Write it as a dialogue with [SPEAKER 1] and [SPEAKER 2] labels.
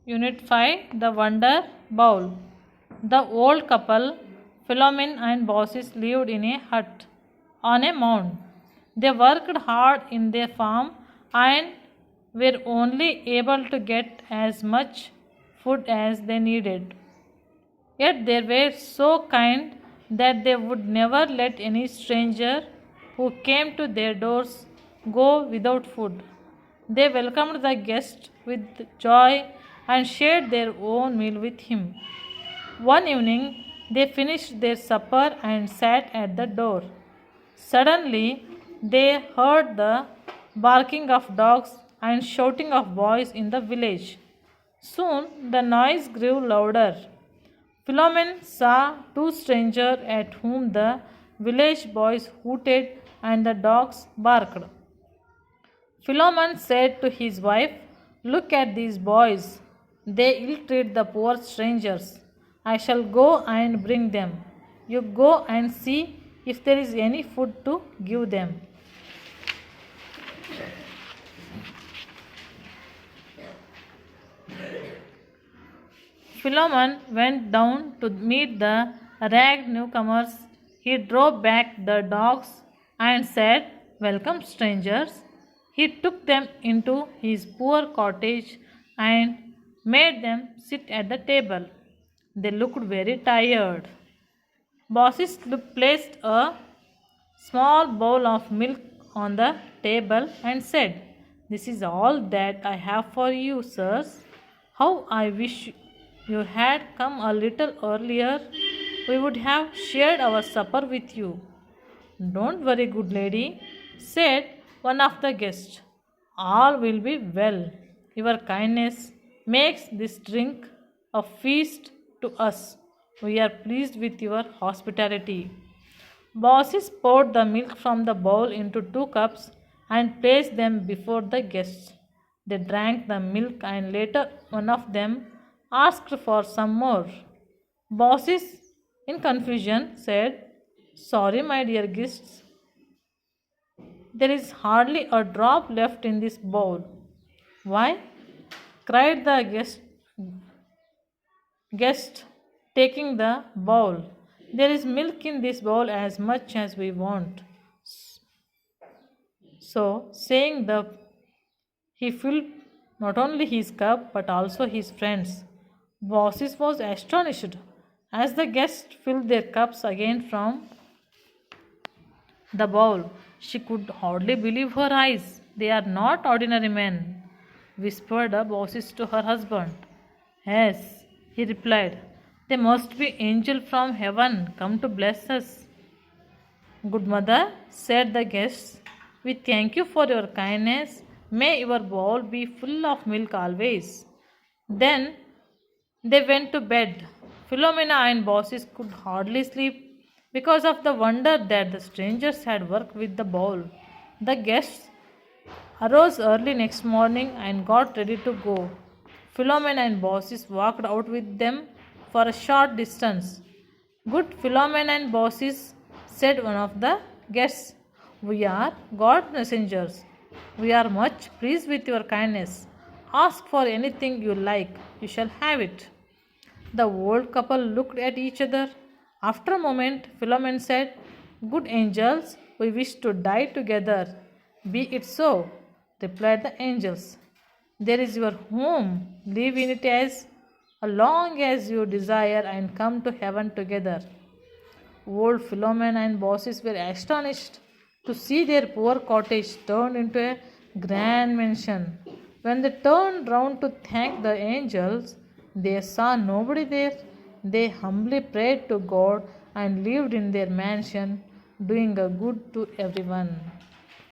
[SPEAKER 1] Unit 5, The Wonder Bowl. The old couple, Philomen and Baucis, lived in a hut on a mound. They worked hard in their farm and were only able to get as much food as they needed. Yet they were so kind that they would never let any stranger who came to their doors go without food. They welcomed the guest with joy and shared their own meal with him. One evening, they finished their supper and sat at the door. Suddenly, they heard the barking of dogs and shouting of boys in the village. Soon, the noise grew louder. Philomen saw two strangers at whom the village boys hooted and the dogs barked. Philomen said to his wife, "Look at these boys. They ill treat the poor strangers. I shall go and bring them. You go and see if there is any food to give them." Philomen went down to meet the ragged newcomers. He drove back the dogs and said, "Welcome, strangers." He took them into his poor cottage and made them sit at the table. They looked very tired. Baucis placed a small bowl of milk on the table and said, "This is all that I have for you, sirs. How I wish you had come a little earlier. We would have shared our supper with you." "Don't worry, good lady," said one of the guests. "All will be well. Your kindness makes this drink a feast to us. We are pleased with your hospitality." Baucis poured the milk from the bowl into 2 cups and placed them before the guests. They drank the milk and later one of them asked for some more. Baucis, in confusion, said, "Sorry, my dear guests. There is hardly a drop left in this bowl." "Why?" cried the guest, taking the bowl. "There is milk in this bowl as much as we want." So saying, he filled not only his cup but also his friend's. Baucis was astonished. As the guests filled their cups again from the bowl, she could hardly believe her eyes. "They are not ordinary men," whispered Baucis to her husband. "Yes," he replied, "they must be angels from heaven come to bless us." "Good mother," said the guests, "we thank you for your kindness. May your bowl be full of milk always." Then they went to bed. Philomena and Baucis could hardly sleep because of the wonder that the strangers had worked with the bowl. The guests arose early next morning and got ready to go. Philomena and Baucis walked out with them for a short distance. "Good Philomena and Baucis," said one of the guests, "we are God's messengers. We are much pleased with your kindness. Ask for anything you like, you shall have it." The old couple looked at each other. After a moment, Philomen said, "Good angels, we wish to die together." "Be it so," replied the angels. "There is your home. Live in it as long as you desire and come to heaven together." Old Philomen and Baucis were astonished to see their poor cottage turned into a grand mansion. When they turned round to thank the angels, they saw nobody there. They humbly prayed to God and lived in their mansion, doing a good to everyone.